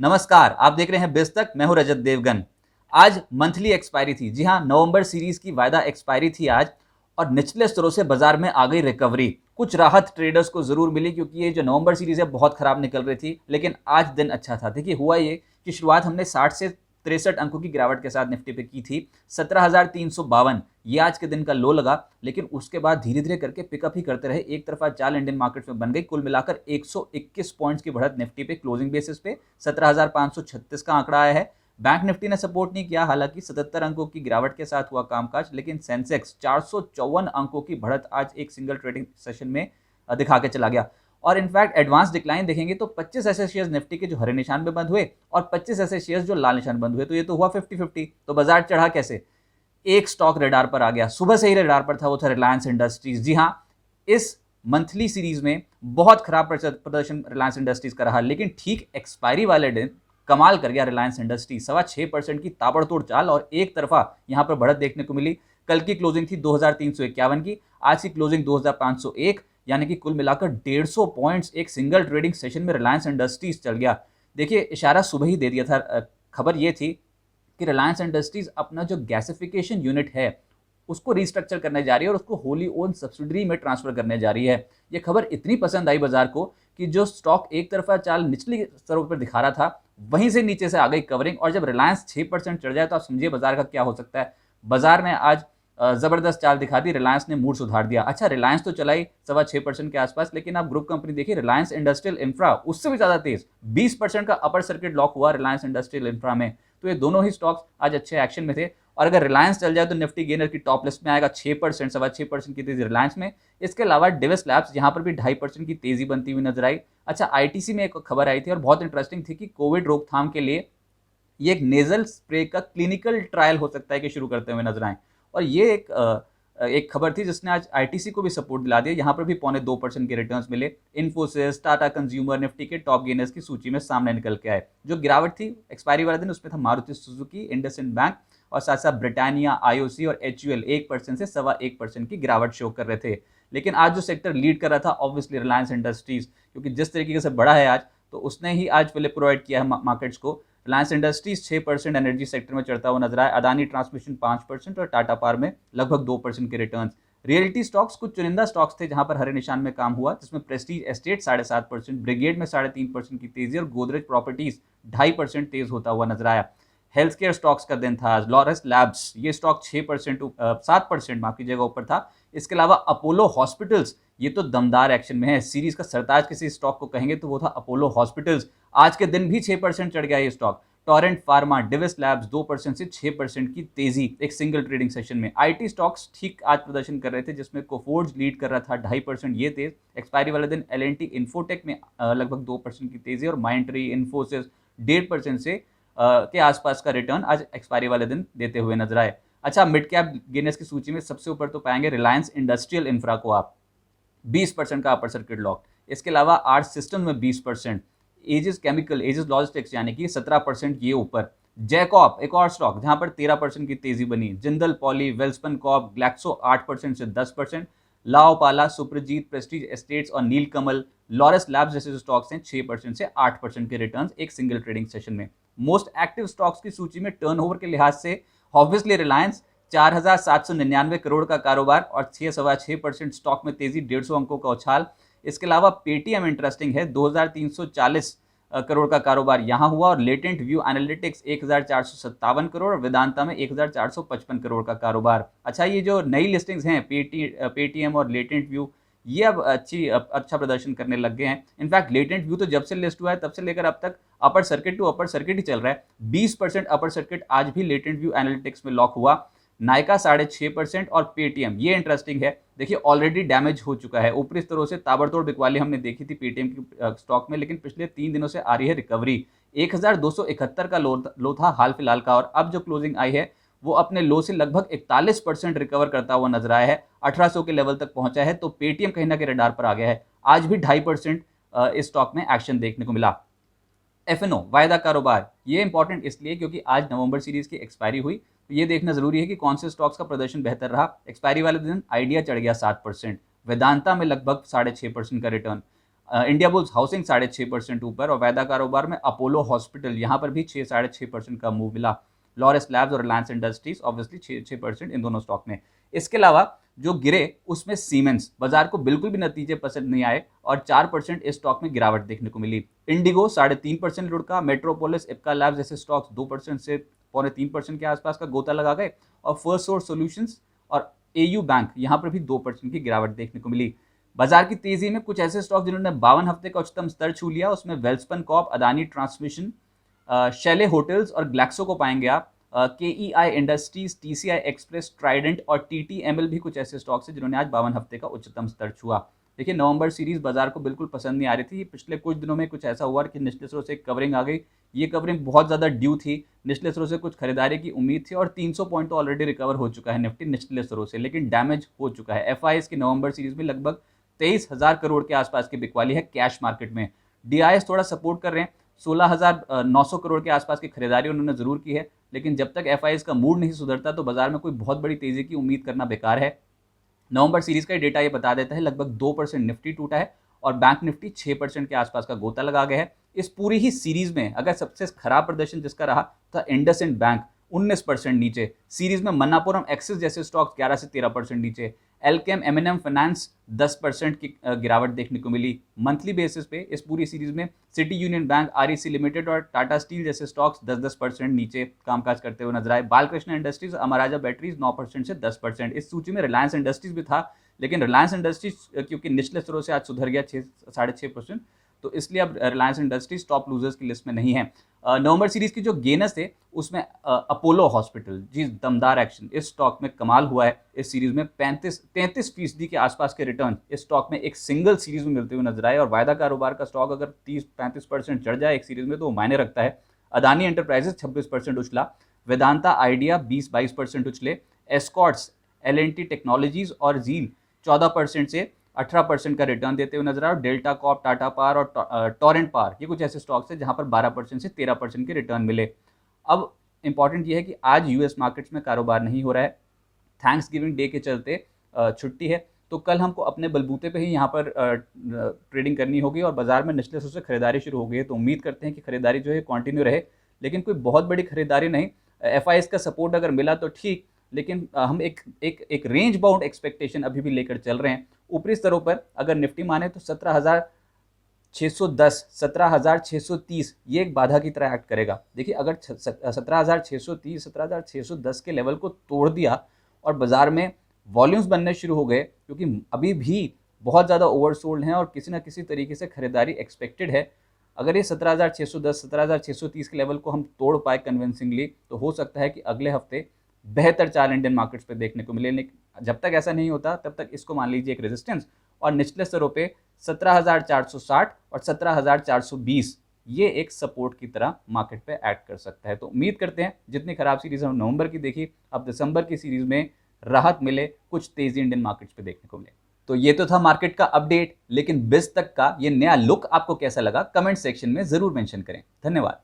नमस्कार, आप देख रहे हैं बिज तक। मैं हूं रजत देवगन। आज मंथली एक्सपायरी थी। जी हां, नवंबर सीरीज की वायदा एक्सपायरी थी आज, और निचले स्तरों से बाजार में आ गई रिकवरी। कुछ राहत ट्रेडर्स को जरूर मिली, क्योंकि ये जो नवंबर सीरीज है बहुत खराब निकल रही थी, लेकिन आज दिन अच्छा था। देखिए, हुआ ये कि शुरुआत हमने 60 से 63 अंकों की गिरावट के साथ निफ्टी पे की थी। 17,352 ये आज के दिन का लो लगा, लेकिन उसके बाद धीरे धीरे करके पिकअप ही करते रहे। एक तरफा चाल इंडियन मार्केट में बन गई। कुल मिलाकर 121 पॉइंट्स की बढ़त निफ्टी पे क्लोजिंग बेसिस पे 17,536 का आंकड़ा आया है। बैंक निफ्टी ने सपोर्ट नहीं किया, हालांकि 77 अंकों की गिरावट के साथ हुआ कामकाज, लेकिन सेंसेक्स 454 अंकों की बढ़त आज एक सिंगल ट्रेडिंग सेशन में दिखा के चला गया। और इनफैक्ट एडवांस डिक्लाइन देखेंगे तो 25 ऐसे शेयर्स निफ्टी के जो हरे निशान में बंद हुए और 25 ऐसे शेयर्स जो लाल निशान बंद हुए, तो ये तो हुआ 50-50। तो बाजार चढ़ा कैसे? एक स्टॉक रडार पर आ गया, सुबह से ही रडार पर था, वो था रिलायंस इंडस्ट्रीज। जी हाँ, इस मंथली सीरीज में बहुत खराब प्रदर्शन रिलायंस इंडस्ट्रीज का रहा, लेकिन ठीक एक्सपायरी वाले दिन कमाल कर गया रिलायंस इंडस्ट्रीज। 6.25% की ताबड़तोड़ चाल और एक तरफा यहां पर बढ़त देखने को मिली। कल की क्लोजिंग थी 2351 की, आज की क्लोजिंग 2501, यानी कि कुल मिलाकर 150 पॉइंट्स एक सिंगल ट्रेडिंग सेशन में रिलायंस इंडस्ट्रीज चल गया। देखिए, इशारा सुबह ही दे दिया था। खबर यह थी कि रिलायंस इंडस्ट्रीज अपना जो गैसिफिकेशन यूनिट है उसको रिस्ट्रक्चर करने जा रही है और उसको होली ओन सब्सिडरी में ट्रांसफर करने जा रही है। ये खबर इतनी पसंद आई बाजार को कि जो स्टॉक एक तरफा चाल निचली स्तरों पर दिखा रहा था, वहीं से नीचे से आ गई कवरिंग। और जब रिलायंस 6% चढ़ जाए तो आप समझिए बाजार का क्या हो सकता है। बाजार ने आज जबरदस्त चाल दिखा दी। रिलायंस ने मूड सुधार दिया। अच्छा, रिलायंस तो चलाई 6.25% के आसपास, लेकिन आप ग्रुप कंपनी देखिए, रिलायंस इंडस्ट्रियल इंफ्रा उससे भी ज्यादा तेज 20% का अपर सर्किट लॉक हुआ रिलायंस इंडस्ट्रियल इंफ्रा में। तो ये दोनों ही स्टॉक्स आज अच्छे एक्शन में थे। और अगर रिलायंस चल जाए तो निफ्टी गेनर की टॉप लिस्ट में आएगा। 6%, 6.25% की तेजी रिलायंस में। इसके अलावा डिविस लैब्स यहाँ पर भी 2.5% की तेजी बनती हुई नजर आई। अच्छा, आईटीसी में एक खबर आई थी और बहुत इंटरेस्टिंग थी कि कोविड रोकथाम के लिए ये एक नेजल स्प्रे का क्लिनिकल ट्रायल हो सकता है कि शुरू करते हुए नजर आए। और ये एक खबर थी जिसने आज आईटीसी को भी सपोर्ट दिला दिया। यहाँ पर भी 0.25% के रिटर्न्स मिले। इन्फोसिस, टाटा कंज्यूमर निफ्टी के टॉप गेनर्स की सूची में सामने निकल के आए। जो गिरावट थी एक्सपायरी वाले दिन, उसमें था मारुति सुजुकी, इंडसइंड बैंक और साथ साथ ब्रिटानिया, आईओसी और एचयूएल 1% से 1.25% की गिरावट शो कर रहे थे। लेकिन आज जो सेक्टर लीड कर रहा था ऑब्वियसली रिलायंस इंडस्ट्रीज, क्योंकि जिस तरीके से बढ़ा है आज, तो उसने ही आज फिलिप प्रोवाइड किया है मार्केट्स को। रिलायंस इंडस्ट्रीज 6% एनर्जी सेक्टर में चढ़ता हुआ नजर आया। अदानी ट्रांसमिशन 5% और टाटा पावर में लगभग 2% के रिटर्न्स। रियलिटी स्टॉक्स कुछ चुनिंदा स्टॉक्स थे जहां पर हरे निशान में काम हुआ, जिसमें प्रेस्टीज एस्टेट 7.5%, ब्रिगेड में 3.5% की तेजी और गोदरेज प्रॉपर्टीज 2.5% तेज होता हुआ नजर आया। हेल्थ केयर स्टॉक्स का दिन था आज। लॉरस लैब्स ये स्टॉक 7% माफ कीजिएगा ऊपर था। इसके अलावा अपोलो हॉस्पिटल्स ये तो दमदार एक्शन में है। सीरीज का सरताज किसी स्टॉक को कहेंगे तो वो था अपोलो हॉस्पिटल्स। आज के दिन भी 6% चढ़ गया ये stock. Torrent pharma, Divi's labs 2% से 6% की तेजी एक सिंगल ट्रेडिंग सेशन में। आईटी स्टॉक्स ठीक आज प्रदर्शन कर रहे थे, जिसमें कोफोर्ज लीड कर रहा था 2.5% ये तेज। एक्सपायरी वाले दिन एलएनटी इन्फोटेक में लगभग 2% की तेजी और माइंट्री, इन्फोसिस 1.5% से के आसपास का रिटर्न आज एक्सपायरी वाले दिन देते हुए नजर आए। अच्छा, मिड कैप गेनर्स की सूची में सबसे ऊपर तो पाएंगे रिलायंस इंडस्ट्रियल इंफ्रा को आप, 20% का अपर सर्किट लॉक। इसके अलावा आर्ट सिस्टम में 20%, एजिस केमिकल, एजिस लॉजिस्टिक्स यानी कि 17% ये ऊपर। जैकॉप एक और स्टॉक जहां पर 13% की तेजी बनी। जिंदल पॉली, वेल्सपन कॉप, ग्लैक्सो 8% से 10%। लाओपाला, सुप्रजीत, प्रेस्टीज एस्टेट्स और नीलकमल, लॉरस लैब्स जैसे स्टॉक्स हैं 6% से 8% के रिटर्न्स एक सिंगल ट्रेडिंग सेशन में। मोस्ट एक्टिव स्टॉक्स की सूची में टर्नओवर के लिहाज से ऑब्वियसली रिलायंस 4,799 करोड़ का कारोबार और 6.25% स्टॉक में तेजी, 150 अंकों का उछाल। इसके अलावा पेटीएम इंटरेस्टिंग है, 2,340 करोड़ का कारोबार यहां हुआ और लेटेंट व्यू एनालिटिक्स 1,457 करोड़ और वेदांता में 1,455 करोड़ का कारोबार। अच्छा, ये जो नई लिस्टिंग्स हैं पेटीएम और लेटेंट व्यू, ये अब अच्छा प्रदर्शन करने लग गए हैं। इनफैक्ट लेटेंट व्यू तो जब से लिस्ट हुआ है तब से लेकर अब तक upper circuit to upper circuit ही चल रहा है। 20% अपर सर्किट आज भी लेटेंट व्यू एनालिटिक्स में लॉक हुआ। नायका 6.5% और पेटीएम, ये इंटरेस्टिंग है। देखिए, ऑलरेडी डैमेज हो चुका है। ऊपरी स्तरों से ताबड़तोड़ बिकवाली हमने देखी थी पेटीएम की स्टॉक में, लेकिन पिछले 3 दिनों से आ रही है रिकवरी। 1,271 का लो था हाल फिलहाल का, और अब जो क्लोजिंग आई है वो अपने लो से लगभग 41% रिकवर करता हुआ नजर आया है। 1800 के लेवल तक पहुंचा है, तो पेटीएम कहीं ना कहीं रडार पर आ गया है। आज भी 2.5% इस स्टॉक में एक्शन देखने को मिला। एफएनओ वायदा कारोबार, ये इंपॉर्टेंट इसलिए क्योंकि आज नवंबर सीरीज की एक्सपायरी हुई, तो ये देखना जरूरी है कि कौन से स्टॉक्स का प्रदर्शन बेहतर रहा। एक्सपायरी वाले दिन आइडिया चढ़ गया 7%, वेदांता में लगभग 6.5% का रिटर्न। इंडिया बुल्स हाउसिंग 6.5% ऊपर, और वायदा कारोबार में अपोलो हॉस्पिटल यहाँ पर भी 6-6.5% का मूव मिला। लॉरस लैब्स और रिलायंस इंडस्ट्रीज ऑब्वियसली 6% इन दोनों स्टॉक में। इसके अलावा जो गिरे उसमें सीमेंस, बाजार को बिल्कुल भी नतीजे पसंद नहीं आए और 4% इस स्टॉक में गिरावट देखने को मिली। इंडिगो 3.5% लुढ़का, मेट्रोपोलिस, इप्का लैब्स जैसे स्टॉक्स 2% से 2.25% के आसपास का गोता लगा गए, और फर्स्ट सोर्स सॉल्यूशंस और एयू बैंक यहाँ पर भी 2% की गिरावट देखने को मिली। बाजार की तेजी में कुछ ऐसे स्टॉक जिन्होंने 52 हफ्ते का उच्चतम स्तर छू लिया, उसमें Welspun Corp, Adani transmission, Shelley hotels और ग्लैक्सो को पाएंगे आप। KEI industries, TCI express, Trident और टीटीएमएल भी कुछ ऐसे स्टॉक्स हैं जिन्होंने आज 52 हफ्ते का उच्चतम स्तर छुआ। देखिए, नवंबर सीरीज बाजार को बिल्कुल पसंद नहीं आ रही थी। पिछले कुछ दिनों में कुछ ऐसा हुआ कि निचले स्रोत से एक कवरिंग आ गई। ये कवरिंग बहुत ज़्यादा ड्यू थी, निचले स्रोत से कुछ खरीदारी की उम्मीद थी, और 300 पॉइंट तो ऑलरेडी रिकवर हो चुका है निफ्टी निचले स्रोत से, लेकिन डैमेज हो चुका है। एफआईएस की नवंबर सीरीज में लगभग 23,000 करोड़ के आसपास की बिकवाली है कैश मार्केट में। डीआईएस थोड़ा सपोर्ट कर रहे हैं, 16,900 करोड़ के आसपास की खरीदारी उन्होंने जरूर की है, लेकिन जब तक एफआईएस का मूड नहीं सुधरता तो बाजार में कोई बहुत बड़ी तेजी की उम्मीद करना बेकार है। नवंबर सीरीज का डेटा ये बता देता है, लगभग 2% निफ्टी टूटा है और बैंक निफ्टी 6% के आसपास का गोता लगा गया है। इस पूरी ही सीरीज में अगर सबसे खराब प्रदर्शन जिसका रहा था इंडसइंड बैंक, 19% नीचे। सीरीज में मन्नापुरम एक्सिस जैसे स्टॉक्स 11 से 13% नीचे। एलकेम, एमएनएम फाइनेंस 10% की गिरावट देखने को मिली। मंथली बेसिस पे इस पूरी सीरीज में city union bank, REC limited और टाटा स्टील जैसे स्टॉक्स 10-10% नीचे कामकाज करते हुए नजर आए। बालकृष्ण इंडस्ट्रीज, अमराजा बैटरीज 9% से 10%। इस सूची में रिलायंस इंडस्ट्रीज भी था, लेकिन रिलायंस इंडस्ट्रीज क्योंकि निचले स्तरों से आज सुधर गया 6-6.5%, तो इसलिए अब रिलायंस इंडस्ट्रीज टॉप लूजर्स की लिस्ट में नहीं है। नवंबर सीरीज की जो गेनर्स थे उसमें अपोलो हॉस्पिटल, जी दमदार एक्शन, इस स्टॉक में कमाल हुआ है। इस सीरीज में 33% के आसपास के रिटर्न इस स्टॉक में एक सिंगल सीरीज में मिलते हुए नजर आए, और वायदा कारोबार का स्टॉक अगर 30-35% चढ़ जाए एक सीरीज में तो मायने रखता है। अदानी एंटरप्राइजेस 26% उछला, वेदांता आइडिया 20-22% उछले, एस्कॉर्ट्स, एल&टी टेक्नोलॉजीज और जील 14% से 18% का रिटर्न देते हुए नजर आए। डेल्टा कॉर्प, टाटा पावर और टोरेंट पावर, ये कुछ ऐसे स्टॉक्स हैं जहां पर 12% से 13% के रिटर्न मिले। अब इंपॉर्टेंट ये है कि आज यूएस मार्केट्स में कारोबार नहीं हो रहा है, थैंक्स गिविंग डे के चलते छुट्टी है, तो कल हमको अपने बलबूते पे ही यहाँ पर ट्रेडिंग करनी होगी, और बाजार में निचले स्तर से खरीदारी शुरू हो गई है। तो उम्मीद करते हैं कि खरीदारी जो है कंटिन्यू रहे, लेकिन कोई बहुत बड़ी खरीदारी नहीं। एफआईएस का सपोर्ट अगर मिला तो ठीक, लेकिन हम एक रेंज बाउंड एक्सपेक्टेशन अभी भी लेकर चल रहे हैं। ऊपरी स्तरों पर अगर निफ्टी माने तो 17,610, 17,630 ये एक बाधा की तरह एक्ट करेगा। देखिए, अगर 17,630, 17,610 के लेवल को तोड़ दिया और बाजार में वॉल्यूम्स बनने शुरू हो गए, क्योंकि अभी भी बहुत ज़्यादा ओवरसोल्ड हैं और किसी ना किसी तरीके से खरीदारी एक्सपेक्टेड है। अगर ये 17,610, 17,630 के लेवल को हम तोड़ पाए कन्विंसिंगली, तो हो सकता है कि अगले हफ्ते बेहतर चाल इंडियन मार्केट्स पे देखने को मिले। लेकिन जब तक ऐसा नहीं होता तब तक इसको मान लीजिए एक रेजिस्टेंस, और निचले स्तरों पे 17,460 और 17,420 ये एक सपोर्ट की तरह मार्केट पे ऐड कर सकता है। तो उम्मीद करते हैं जितनी खराब सीरीज हम नवंबर की देखी, अब दिसंबर की सीरीज में राहत मिले, कुछ तेजी इंडियन मार्केट्स पे देखने को मिले। तो ये तो था मार्केट का अपडेट, लेकिन बिज तक का ये नया लुक आपको कैसा लगा कमेंट सेक्शन में जरूर मेंशन करें। धन्यवाद।